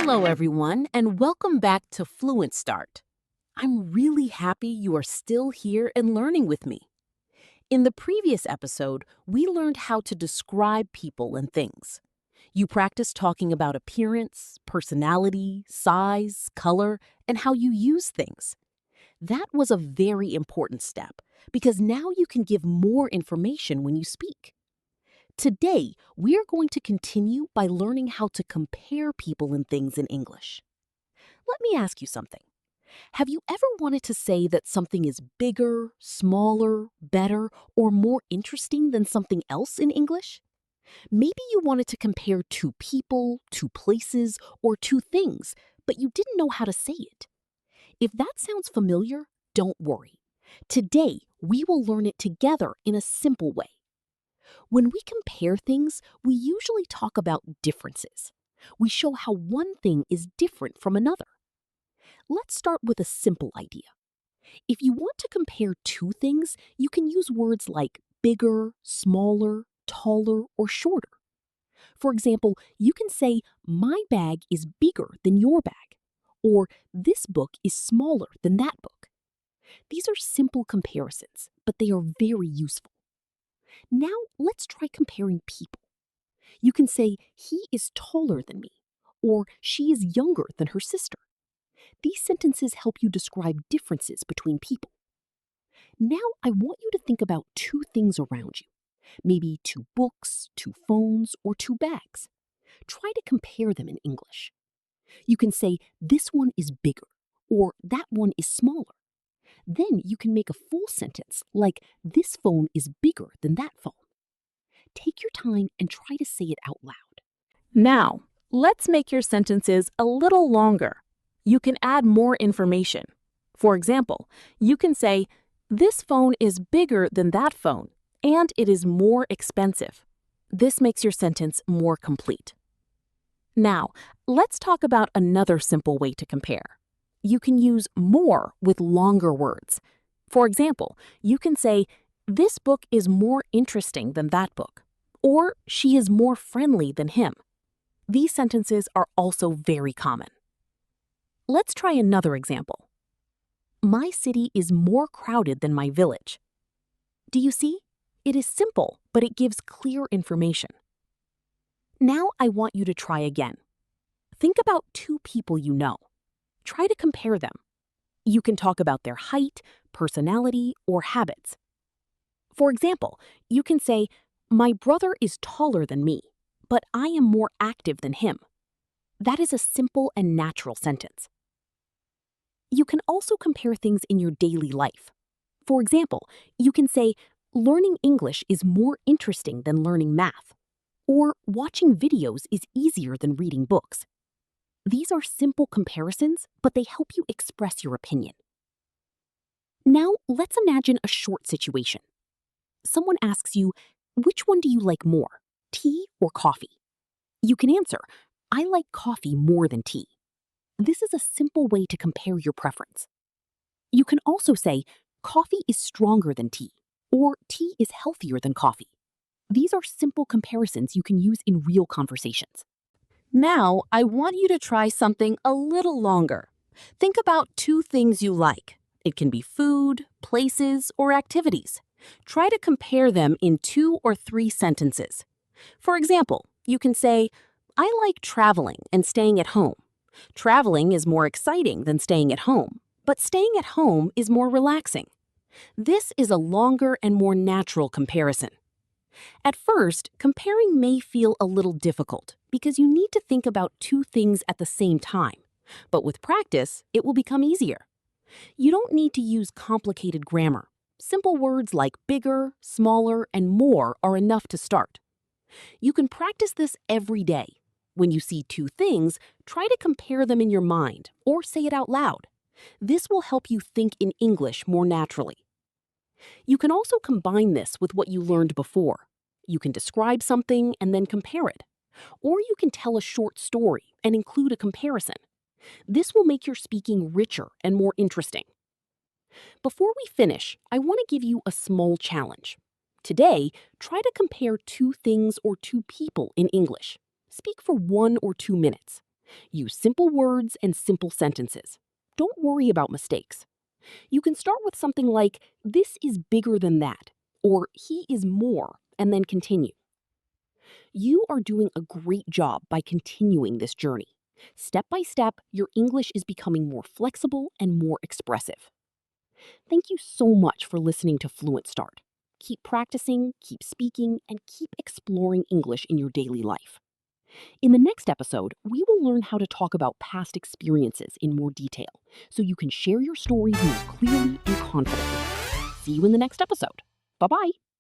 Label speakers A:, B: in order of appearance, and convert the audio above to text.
A: Hello, everyone, and welcome back to Fluent Start. I'm really happy you are still here and learning with me. In the previous episode, we learned how to describe people and things. You practiced talking about appearance, personality, size, color, and how you use things. That was a very important step because now you can give more information when you speak. Today, we are going to continue by learning how to compare people and things in English. Let me ask you something. Have you ever wanted to say that something is bigger, smaller, better, or more interesting than something else in English? Maybe you wanted to compare two people, two places, or two things, but you didn't know how to say it. If that sounds familiar, don't worry. Today, we will learn it together in a simple way. When we compare things, we usually talk about differences. We show how one thing is different from another. Let's start with a simple idea. If you want to compare two things, you can use words like bigger, smaller, taller, or shorter. For example, you can say, my bag is bigger than your bag, or this book is smaller than that book. These are simple comparisons, but they are very useful. Now, let's try comparing people. You can say, he is taller than me, or she is younger than her sister. These sentences help you describe differences between people. Now, I want you to think about two things around you. Maybe two books, two phones, or two bags. Try to compare them in English. You can say, this one is bigger, or that one is smaller. Then you can make a full sentence like, this phone is bigger than that phone. Take your time and try to say it out loud. Now, let's make your sentences a little longer. You can add more information. For example, you can say, this phone is bigger than that phone, and it is more expensive. This makes your sentence more complete. Now, let's talk about another simple way to compare. You can use more with longer words. For example, you can say, this book is more interesting than that book, or she is more friendly than him. These sentences are also very common. Let's try another example. My city is more crowded than my village. Do you see? It is simple, but it gives clear information. Now I want you to try again. Think about two people you know. Try to compare them. You can talk about their height, personality, or habits. For example, you can say, my brother is taller than me, but I am more active than him. That is a simple and natural sentence. You can also compare things in your daily life. For example, you can say, learning English is more interesting than learning math, or watching videos is easier than reading books. These are simple comparisons, but they help you express your opinion. Now, let's imagine a short situation. Someone asks you, which one do you like more, tea or coffee? You can answer, I like coffee more than tea. This is a simple way to compare your preference. You can also say, coffee is stronger than tea, or tea is healthier than coffee. These are simple comparisons you can use in real conversations. Now, I want you to try something a little longer. Think about two things you like. It can be food, places, or activities. Try to compare them in 2 or 3 sentences. For example, you can say, I like traveling and staying at home. Traveling is more exciting than staying at home, but staying at home is more relaxing. This is a longer and more natural comparison. At first, comparing may feel a little difficult because you need to think about two things at the same time. But with practice, it will become easier. You don't need to use complicated grammar. Simple words like bigger, smaller, and more are enough to start. You can practice this every day. When you see two things, try to compare them in your mind or say it out loud. This will help you think in English more naturally. You can also combine this with what you learned before. You can describe something and then compare it. Or you can tell a short story and include a comparison. This will make your speaking richer and more interesting. Before we finish, I want to give you a small challenge. Today, try to compare two things or two people in English. Speak for 1 or 2 minutes. Use simple words and simple sentences. Don't worry about mistakes. You can start with something like, "This is bigger than that," or "He is more," and then continue. You are doing a great job by continuing this journey. Step by step, your English is becoming more flexible and more expressive. Thank you so much for listening to Fluent Start. Keep practicing, keep speaking, and keep exploring English in your daily life. In the next episode, we will learn how to talk about past experiences in more detail so you can share your stories more clearly and confidently. See you in the next episode. Bye bye.